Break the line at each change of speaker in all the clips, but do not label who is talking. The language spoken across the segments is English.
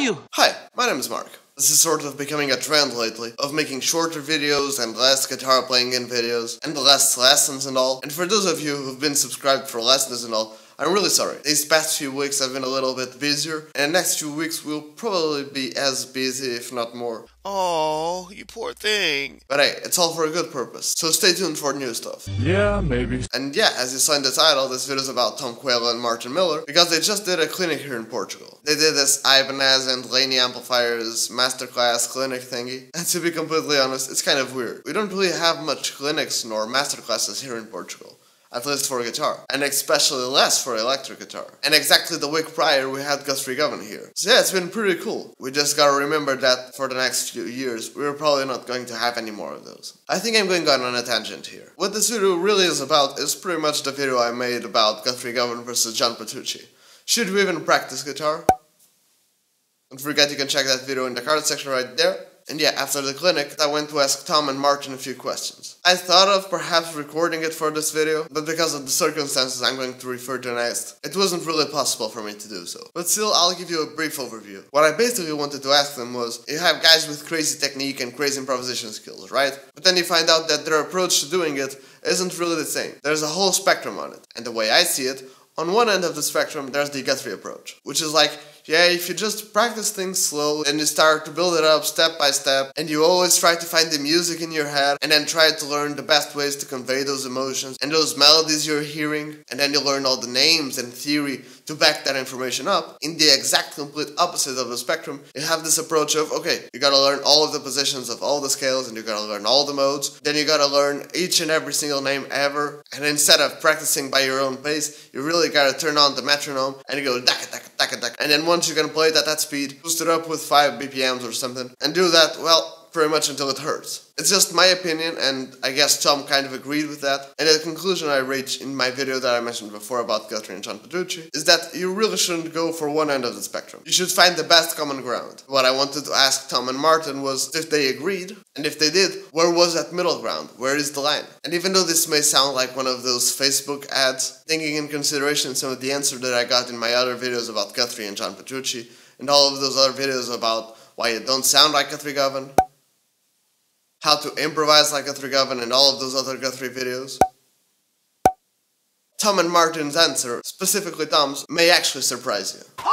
you?
Hi, my name is Mark. This is sort of becoming a trend lately, of making shorter videos and less guitar playing in videos, and less lessons and all. And for those of you who've been subscribed for lessons and all, I'm really sorry. These past few weeks I've been a little bit busier, and the next few weeks will probably be as busy, if not more.
Oh, you poor thing.
But hey, it's all for a good purpose, so stay tuned for new stuff.
Yeah, maybe.
And yeah, as you saw in the title, this video is about Tom Quayle and Martin Miller, because they just did a clinic here in Portugal. They did this Ibanez and Laney amplifiers masterclass clinic thingy, and to be completely honest, it's kind of weird. We don't really have much clinics nor masterclasses here in Portugal. At least for guitar, and especially less for electric guitar. And exactly the week prior we had Guthrie Govan here. So yeah, it's been pretty cool. We just gotta remember that for the next few years, we're probably not going to have any more of those. I think I'm going on a tangent here. What this video really is about is pretty much the video I made about Guthrie Govan versus John Petrucci. Should we even practice guitar? Don't forget you can check that video in the card section right there. And yeah, after the clinic, I went to ask Tom and Martin a few questions. I thought of perhaps recording it for this video, but because of the circumstances I'm going to refer to next, it wasn't really possible for me to do so. But still, I'll give you a brief overview. What I basically wanted to ask them was, you have guys with crazy technique and crazy improvisation skills, right? But then you find out that their approach to doing it isn't really the same. There's a whole spectrum on it. And the way I see it, on one end of the spectrum, there's the Guthrie approach, which is like, yeah, if you just practice things slowly and you start to build it up step by step, and you always try to find the music in your head and then try to learn the best ways to convey those emotions and those melodies you're hearing, and then you learn all the names and theory to back that information up. In the exact complete opposite of the spectrum, you have this approach of, okay, you gotta learn all of the positions of all the scales and you gotta learn all the modes, then you gotta learn each and every single name ever, and instead of practicing by your own pace, you really gotta turn on the metronome and you go daka daka daka daka, and then once you can play it at that speed, boost it up with 5 BPMs or something, and do that, well, pretty much until it hurts. It's just my opinion, and I guess Tom kind of agreed with that. And the conclusion I reached in my video that I mentioned before about Guthrie and John Petrucci is that you really shouldn't go for one end of the spectrum. You should find the best common ground. What I wanted to ask Tom and Martin was if they agreed, and if they did, where was that middle ground? Where is the line? And even though this may sound like one of those Facebook ads, taking in consideration some of the answer that I got in my other videos about Guthrie and John Petrucci, and all of those other videos about why you don't sound like Guthrie Govan, how to improvise like Guthrie Govan, and all of those other Guthrie videos, Tom and Martin's answer, specifically Tom's, may actually surprise you.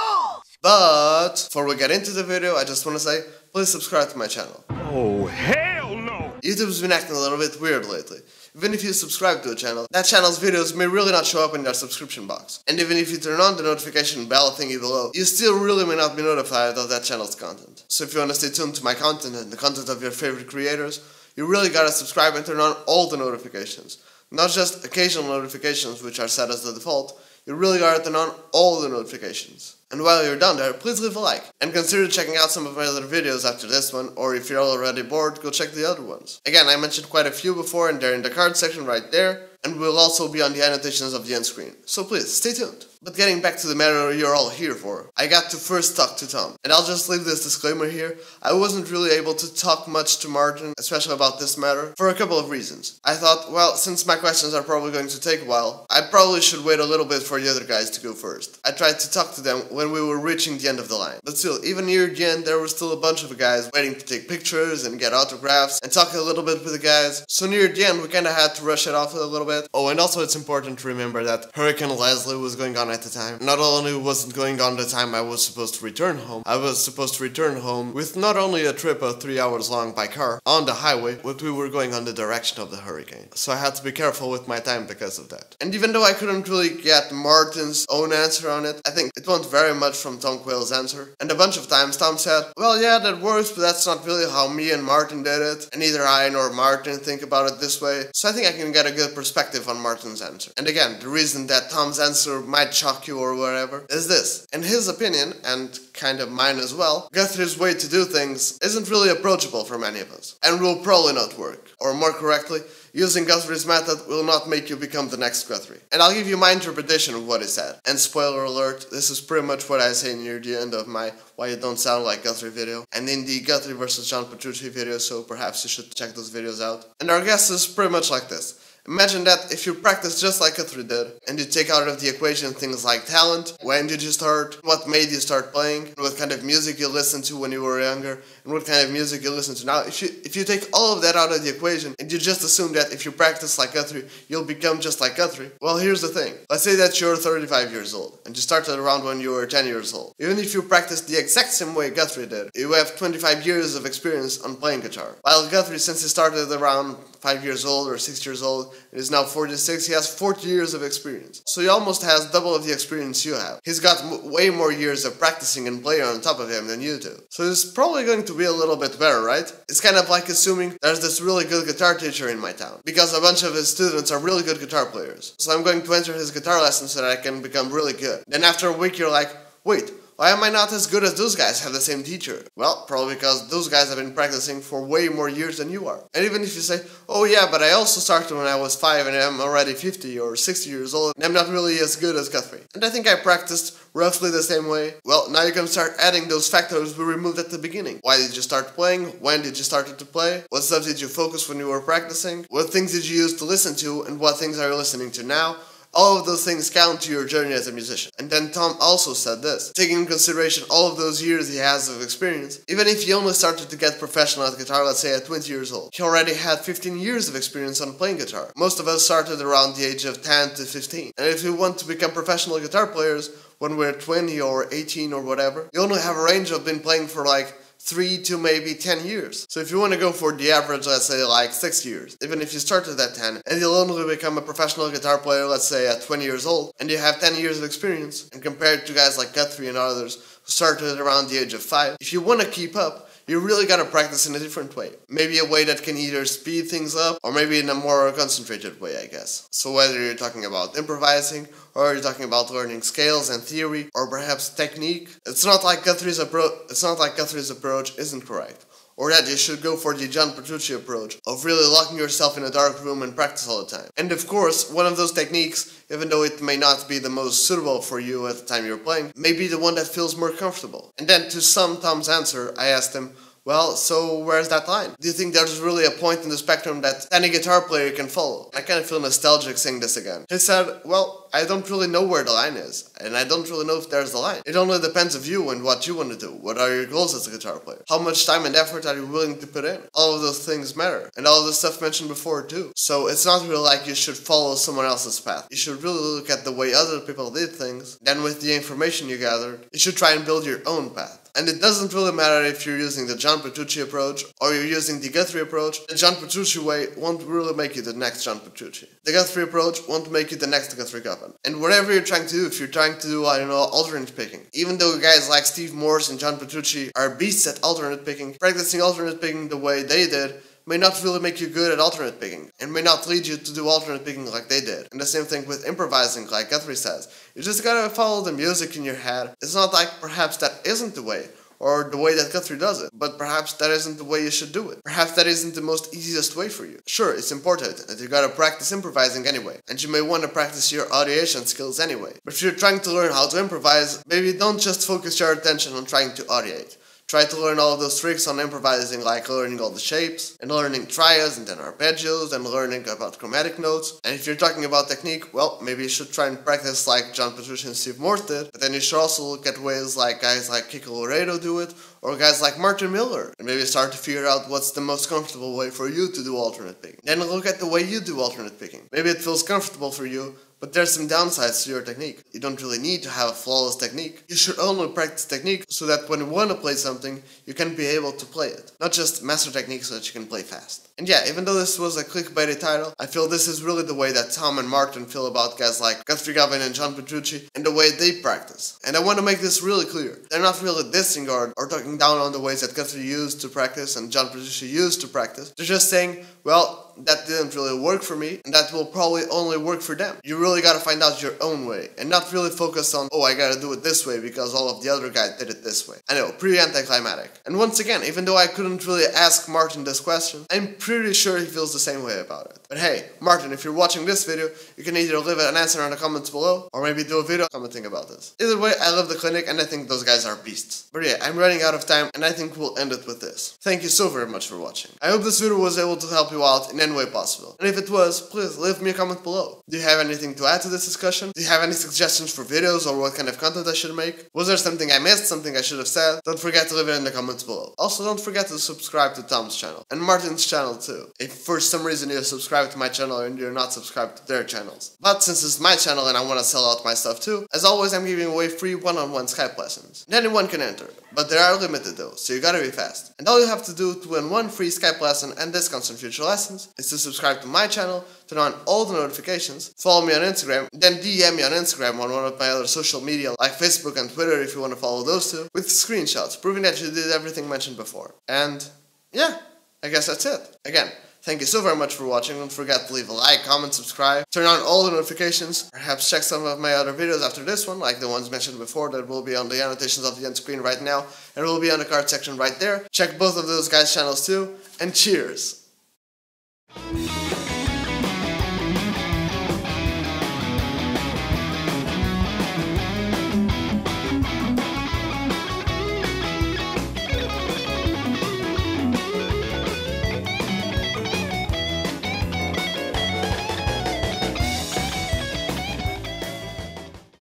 But before we get into the video, I just want to say, please subscribe to my channel.
Oh, hell no!
YouTube's been acting a little bit weird lately. Even if you subscribe to a channel, that channel's videos may really not show up in their subscription box. And even if you turn on the notification bell thingy below, you still really may not be notified of that channel's content. So if you want to stay tuned to my content and the content of your favorite creators, you really gotta subscribe and turn on all the notifications. Not just occasional notifications, which are set as the default. You really gotta turn on all the notifications. And while you're down there, please leave a like. And consider checking out some of my other videos after this one, or if you're already bored, go check the other ones. Again, I mentioned quite a few before, and they're in the card section right there, and will also be on the annotations of the end screen. So please, stay tuned. But getting back to the matter you're all here for, I got to first talk to Tom. And I'll just leave this disclaimer here, I wasn't really able to talk much to Martin, especially about this matter, for a couple of reasons. I thought, well, since my questions are probably going to take a while, I probably should wait a little bit for the other guys to go first. I tried to talk to them when we were reaching the end of the line. But still, even near the end, there were still a bunch of guys waiting to take pictures and get autographs and talk a little bit with the guys. So near the end, we kinda had to rush it off a little bit. Oh, and also it's important to remember that Hurricane Leslie was going on at the time. Not only was it going on the time I was supposed to return home, I was supposed to return home with not only a trip of 3 hours long by car on the highway, but we were going on the direction of the hurricane. So I had to be careful with my time because of that. And even though I couldn't really get Martin's own answer on it, I think it went very much from Tom Quayle's answer. And a bunch of times Tom said, well, yeah, that works, but that's not really how me and Martin did it. And neither I nor Martin think about it this way. So I think I can get a good perspective on Martin's answer. And again, the reason that Tom's answer might shock you or whatever is this. In his opinion, and kind of mine as well, Guthrie's way to do things isn't really approachable for many of us, and will probably not work. Or more correctly, using Guthrie's method will not make you become the next Guthrie. And I'll give you my interpretation of what he said. And spoiler alert, this is pretty much what I say near the end of my why you don't sound like Guthrie video, and in the Guthrie versus John Petrucci video, so perhaps you should check those videos out. And our guess is pretty much like this. Imagine that if you practice just like Guthrie did, and you take out of the equation things like talent, when did you start, what made you start playing, what kind of music you listened to when you were younger, and what kind of music you listen to now. If you take all of that out of the equation, and you just assume that if you practice like Guthrie, you'll become just like Guthrie, well, here's the thing. Let's say that you're 35 years old, and you started around when you were 10 years old. Even if you practice the exact same way Guthrie did, you have 25 years of experience on playing guitar. While Guthrie, since he started around 5 years old or 6 years old, and is now 46, he has 40 years of experience. So he almost has double of the experience you have. He's got way more years of practicing and playing on top of him than you do. So he's probably going to be a little bit better, right? It's kind of like assuming there's this really good guitar teacher in my town, because a bunch of his students are really good guitar players. So I'm going to enter his guitar lesson so that I can become really good. Then after a week you're like, wait, why am I not as good as those guys have the same teacher? Well, probably because those guys have been practicing for way more years than you are. And even if you say, oh yeah, but I also started when I was 5 and I'm already 50 or 60 years old and I'm not really as good as Guthrie. And I think I practiced roughly the same way. Well, now you can start adding those factors we removed at the beginning. Why did you start playing? When did you start to play? What stuff did you focus when you were practicing? What things did you use to listen to and what things are you listening to now? All of those things count to your journey as a musician. And then Tom also said this, taking into consideration all of those years he has of experience, even if he only started to get professional at guitar, let's say at 20 years old, he already had 15 years of experience on playing guitar. Most of us started around the age of 10 to 15. And if you want to become professional guitar players when we're 20 or 18 or whatever, you only have a range of been playing for like 3 to maybe 10 years. So if you want to go for the average, let's say like 6 years, even if you started at 10, and you'll only become a professional guitar player, let's say at 20 years old, and you have 10 years of experience, and compared to guys like Guthrie and others who started around the age of 5, if you want to keep up, you really gotta practice in a different way. Maybe a way that can either speed things up, or maybe in a more concentrated way, I guess. So whether you're talking about improvising, or you're talking about learning scales and theory, or perhaps technique, it's not like Guthrie's approach isn't correct. Or that you should go for the John Petrucci approach of really locking yourself in a dark room and practice all the time. And of course, one of those techniques, even though it may not be the most suitable for you at the time you're playing, may be the one that feels more comfortable. And then to sum Tom's answer, I asked him, well, so where's that line? Do you think there's really a point in the spectrum that any guitar player can follow? I kind of feel nostalgic saying this again. He said, well, I don't really know where the line is, and I don't really know if there's the line. It only depends of you and what you want to do. What are your goals as a guitar player? How much time and effort are you willing to put in? All of those things matter, and all of the stuff mentioned before too. So it's not really like you should follow someone else's path. You should really look at the way other people did things, then with the information you gathered, you should try and build your own path. And it doesn't really matter if you're using the John Petrucci approach or you're using the Guthrie approach. The John Petrucci way won't really make you the next John Petrucci. The Guthrie approach won't make you the next Guthrie Govan. And whatever you're trying to do, if you're trying to do, alternate picking, even though guys like Steve Morse and John Petrucci are beasts at alternate picking, practicing alternate picking the way they did may not really make you good at alternate picking, and may not lead you to do alternate picking like they did. And the same thing with improvising, like Guthrie says. You just gotta follow the music in your head. It's not like perhaps that isn't the way, or the way that Guthrie does it, but perhaps that isn't the way you should do it. Perhaps that isn't the most easiest way for you. Sure, it's important that you gotta practice improvising anyway, and you may want to practice your audiation skills anyway. But if you're trying to learn how to improvise, maybe don't just focus your attention on trying to audiate. Try to learn all of those tricks on improvising, like learning all the shapes, and learning triads and then arpeggios, and learning about chromatic notes. And if you're talking about technique, well, maybe you should try and practice like John Petrucci and Steve Morse did, but then you should also look at ways like guys like Quayle do it, or guys like Martin Miller, and maybe start to figure out what's the most comfortable way for you to do alternate picking. Then look at the way you do alternate picking. Maybe it feels comfortable for you, but there's some downsides to your technique. You don't really need to have a flawless technique. You should only practice technique so that when you want to play something, you can be able to play it. Not just master technique so that you can play fast. And yeah, even though this was a clickbaity title, I feel this is really the way that Tom and Martin feel about guys like Guthrie Govan and John Petrucci and the way they practice. And I want to make this really clear. They're not really dissing or talking down on the ways that Guthrie used to practice and John Petrucci used to practice. They're just saying, well, that didn't really work for me, and that will probably only work for them. You really gotta find out your own way, and not really focus on, oh, I gotta do it this way because all of the other guys did it this way. I know, pretty anticlimactic. And once again, even though I couldn't really ask Martin this question, I'm pretty sure he feels the same way about it. But hey, Martin, if you're watching this video, you can either leave an answer in the comments below, or maybe do a video commenting about this. Either way, I love the clinic, and I think those guys are beasts. But yeah, I'm running out of time, and I think we'll end it with this. Thank you so very much for watching. I hope this video was able to help you out in any way possible. And if it was, please leave me a comment below. Do you have anything to add to this discussion? Do you have any suggestions for videos or what kind of content I should make? Was there something I missed, something I should have said? Don't forget to leave it in the comments below. Also, don't forget to subscribe to Tom's channel, and Martin's channel too, if for some reason you're subscribed to my channel and you're not subscribed to their channels. But since it's my channel and I want to sell out my stuff too, as always I'm giving away free one-on-one Skype lessons. And anyone can enter, but they are limited though, so you gotta be fast. And all you have to do to win one free Skype lesson and discounts on future lessons is to subscribe to my channel, turn on all the notifications, follow me on Instagram, then DM me on Instagram on one of my other social media like Facebook and Twitter if you want to follow those two, with screenshots proving that you did everything mentioned before. And yeah, I guess that's it. Again, thank you so very much for watching. Don't forget to leave a like, comment, subscribe, turn on all the notifications, perhaps check some of my other videos after this one, like the ones mentioned before that will be on the annotations of the end screen right now, and will be on the card section right there. Check both of those guys' channels too, and cheers!